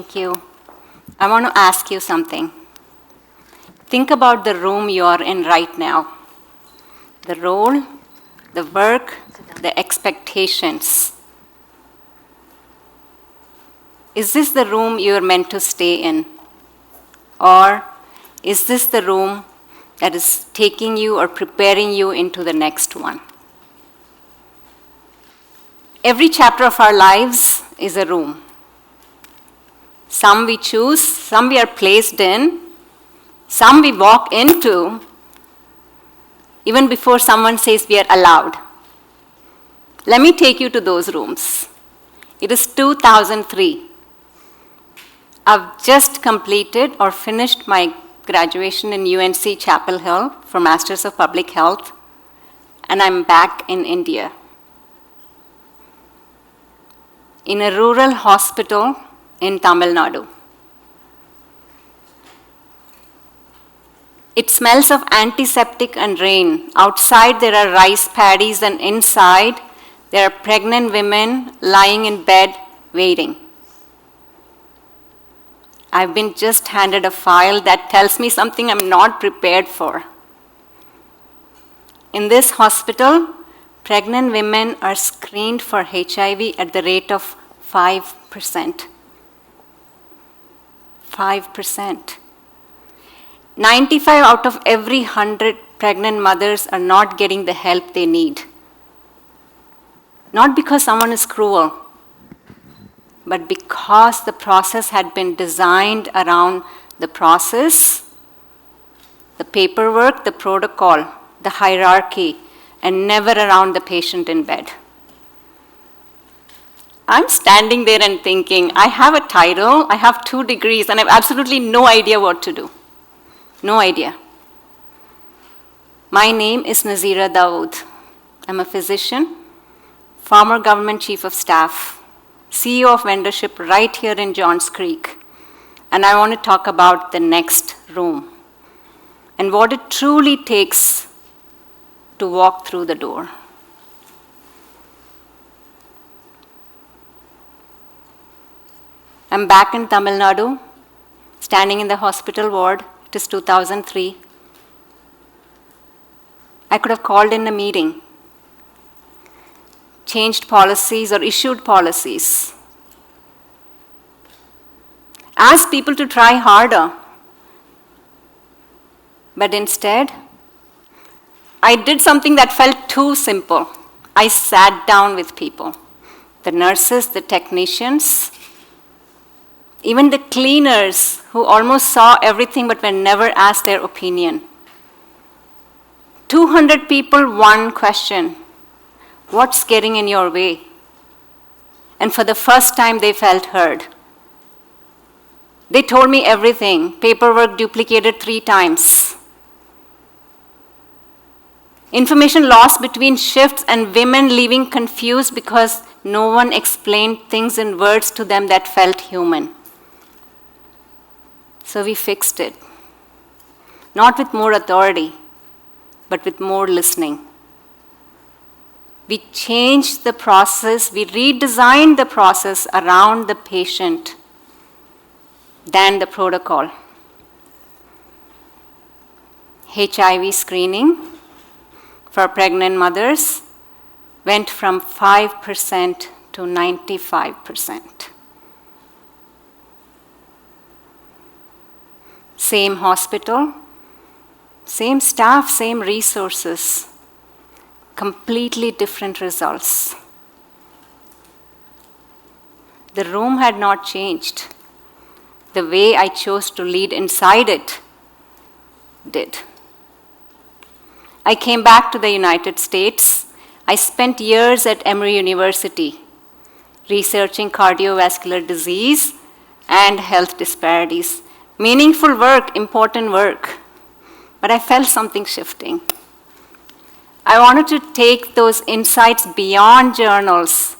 Thank you. I want to ask you something. Think about the room you are in right now. The role, the work, the expectations. Is this the room you are meant to stay in? Or is this the room that is taking you or preparing you into the next one? Every chapter of our lives is a room. Some we choose, some we are placed in, some we walk into, even before someone says we are allowed. Let me take you to those rooms. It is 2003. I've just completed or finished my graduation in UNC Chapel Hill for Masters of Public Health, and I'm back in India. In a rural hospital in Tamil Nadu. It smells of antiseptic and rain. Outside there are rice paddies, and inside there are pregnant women lying in bed waiting. I've been just handed a file that tells me something I'm not prepared for. In this hospital, pregnant women are screened for HIV at the rate of 5%. 5%. 95 out of every 100 pregnant mothers are not getting the help they need. Not because someone is cruel, but because the process had been designed around the process, the paperwork, the protocol, the hierarchy, and never around the patient in bed. I'm standing there and thinking, I have a title, I have 2 degrees, and I have absolutely no idea what to do. No idea. My name is Nazeera Dawood. I'm a physician, former government chief of staff, CEO of vendorship right here in Johns Creek. And I want to talk about the next room and what it truly takes to walk through the door. I'm back in Tamil Nadu, standing in the hospital ward. It is 2003. I could have called in a meeting, changed policies or issued policies, asked people to try harder. But instead, I did something that felt too simple. I sat down with people, the nurses, the technicians, even the cleaners who almost saw everything but were never asked their opinion. 200 people, one question: what's getting in your way? And for the first time, they felt heard. They told me everything. Paperwork duplicated 3 times. Information lost between shifts, and women leaving confused because no one explained things in words to them that felt human. So we fixed it. Not with more authority, but with more listening. We changed the process, we redesigned the process around the patient than the protocol. HIV screening for pregnant mothers went from 5% to 95%. Same hospital, same staff, same resources, completely different results. The room had not changed. The way I chose to lead inside it did. I came back to the United States. I spent years at Emory University researching cardiovascular disease and health disparities. Meaningful work, important work. But I felt something shifting. I wanted to take those insights beyond journals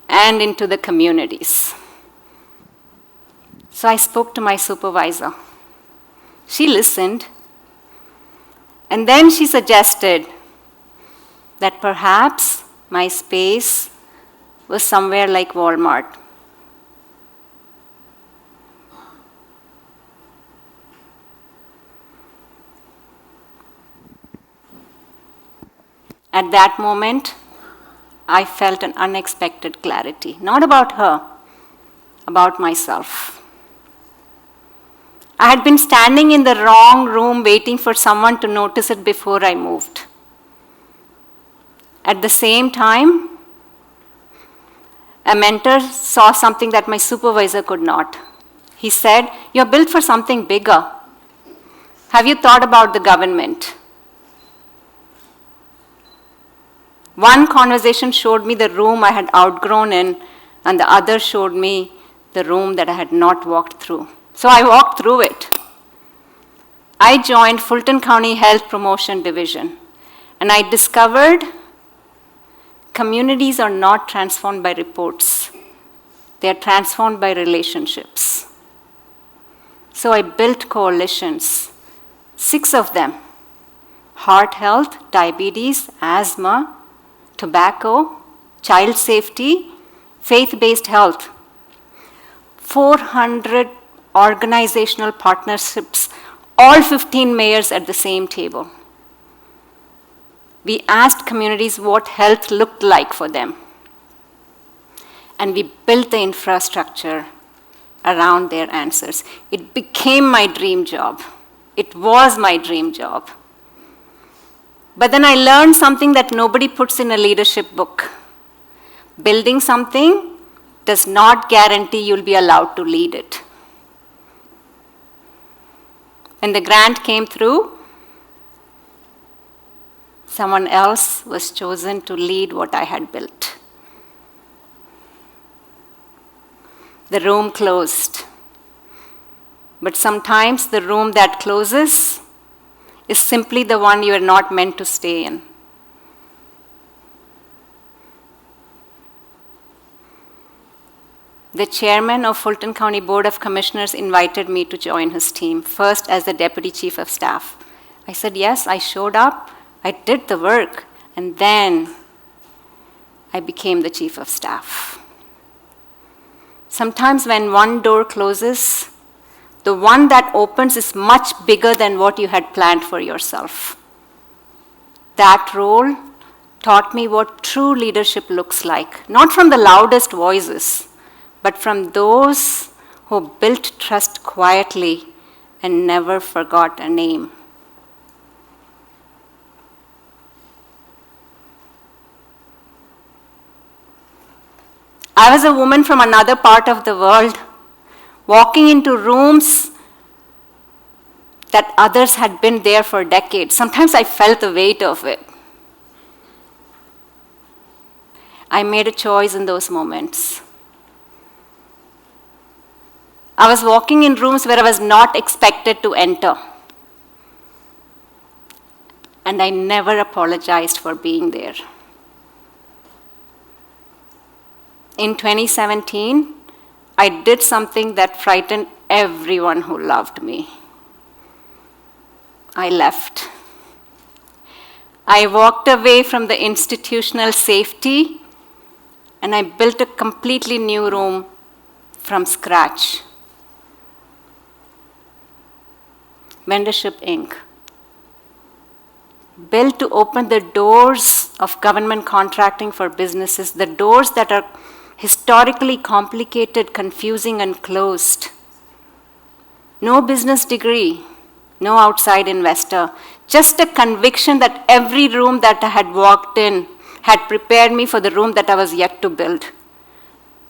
and into the communities. So I spoke to my supervisor. She listened. And then she suggested that perhaps my space was somewhere like Walmart. At that moment, I felt an unexpected clarity, not about her, about myself. I had been standing in the wrong room waiting for someone to notice it before I moved. At the same time, a mentor saw something that my supervisor could not. He said, "You're built for something bigger. Have you thought about the government?" One conversation showed me the room I had outgrown in, and the other showed me the room that I had not walked through. So I walked through it. I joined Fulton County Health Promotion Division, and I discovered communities are not transformed by reports. They are transformed by relationships. So I built coalitions, 6 of them: heart health, diabetes, asthma, tobacco, child safety, faith-based health. 400 organizational partnerships, all 15 mayors at the same table. We asked communities what health looked like for them. And we built the infrastructure around their answers. It became my dream job. It was my dream job. But then I learned something that nobody puts in a leadership book. Building something does not guarantee you'll be allowed to lead it. When the grant came through, someone else was chosen to lead what I had built. The room closed. But sometimes the room that closes is simply the one you are not meant to stay in. The chairman of Fulton County Board of Commissioners invited me to join his team, first as the deputy chief of staff. I said yes, I showed up, I did the work, and then I became the chief of staff. Sometimes when one door closes, the one that opens is much bigger than what you had planned for yourself. That role taught me what true leadership looks like, not from the loudest voices, but from those who built trust quietly and never forgot a name. I was a woman from another part of the world, walking into rooms that others had been there for decades. Sometimes I felt the weight of it. I made a choice in those moments. I was walking in rooms where I was not expected to enter. And I never apologized for being there. In 2017, I did something that frightened everyone who loved me. I left. I walked away from the institutional safety, and I built a completely new room from scratch. Mentorship Inc. Built to open the doors of government contracting for businesses, the doors that are historically complicated, confusing, and closed. No business degree, no outside investor, just a conviction that every room that I had walked in had prepared me for the room that I was yet to build.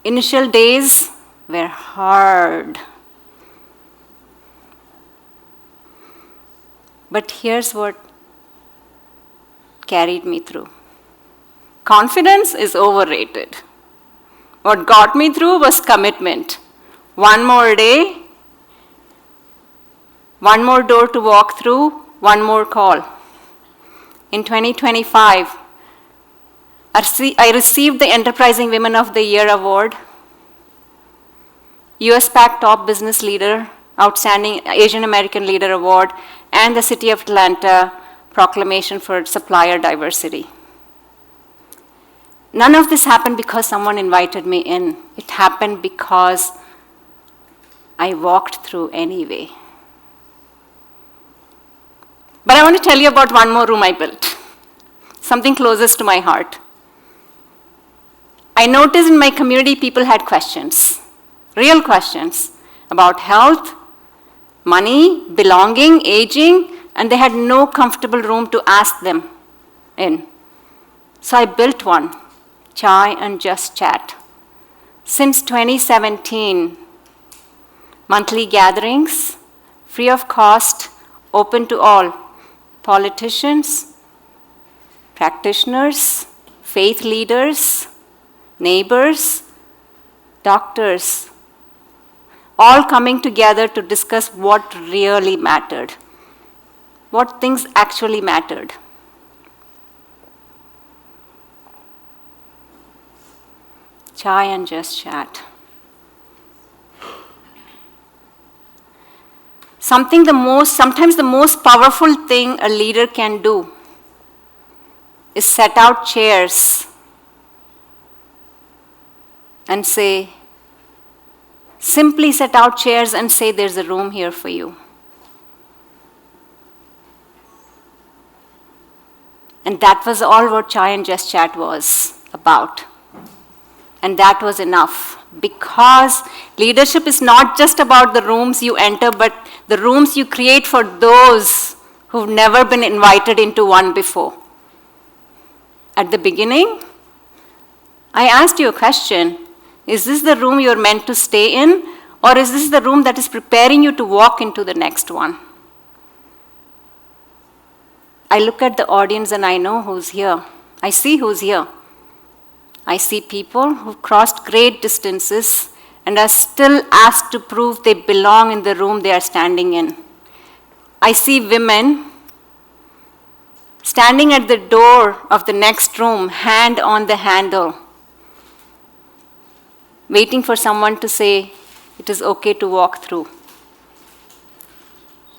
Initial days were hard. But here's what carried me through. Confidence is overrated. What got me through was commitment. One more day, one more door to walk through, one more call. In 2025, I received the Enterprising Women of the Year award, US PAC Top Business Leader, Outstanding Asian American Leader Award, and the City of Atlanta Proclamation for Supplier Diversity. None of this happened because someone invited me in. It happened because I walked through anyway. But I want to tell you about one more room I built. something closest to my heart. I noticed in my community people had questions, real questions about health, money, belonging, aging, and they had no comfortable room to ask them in. So I built one, Chai and Just Chat. Since 2017, monthly gatherings, free of cost, open to all, politicians, practitioners, faith leaders, neighbors, doctors, all coming together to discuss what really mattered, what things actually mattered. Chai and Just Chat. Sometimes the most powerful thing a leader can do is set out chairs and say, simply set out chairs and say, there's a room here for you. And that was all what Chai and Just Chat was about. And that was enough, because leadership is not just about the rooms you enter, but the rooms you create for those who've never been invited into one before. At the beginning, I asked you a question. Is this the room you're meant to stay in, or is this the room that is preparing you to walk into the next one? I look at the audience and I know who's here. I see who's here. I see people who've crossed great distances and are still asked to prove they belong in the room they are standing in. I see women standing at the door of the next room, hand on the handle, waiting for someone to say, it is okay to walk through.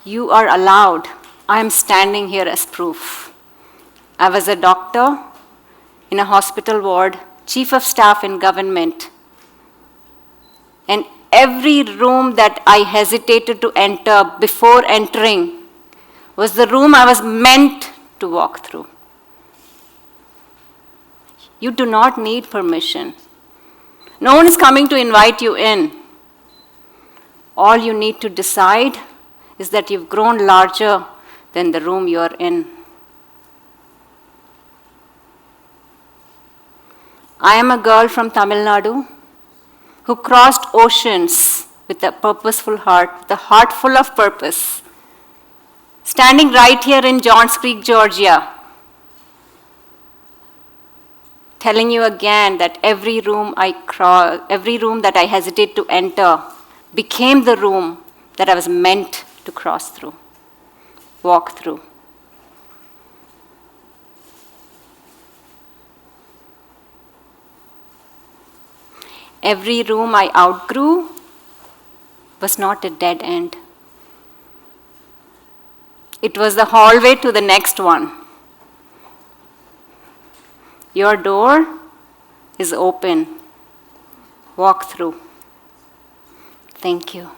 You are allowed. I am standing here as proof. I was a doctor in a hospital ward, chief of staff in government. And every room that I hesitated to enter before entering was the room I was meant to walk through. You do not need permission. No one is coming to invite you in. All you need to decide is that you've grown larger than the room you're in. I am a girl from Tamil Nadu who crossed oceans with a purposeful heart, with a heart full of purpose, standing right here in Johns Creek, Georgia, telling you again that every room that I hesitate to enter became the room that I was meant to cross through, walk through. Every room I outgrew was not a dead end. It was the hallway to the next one. Your door is open. Walk through. Thank you.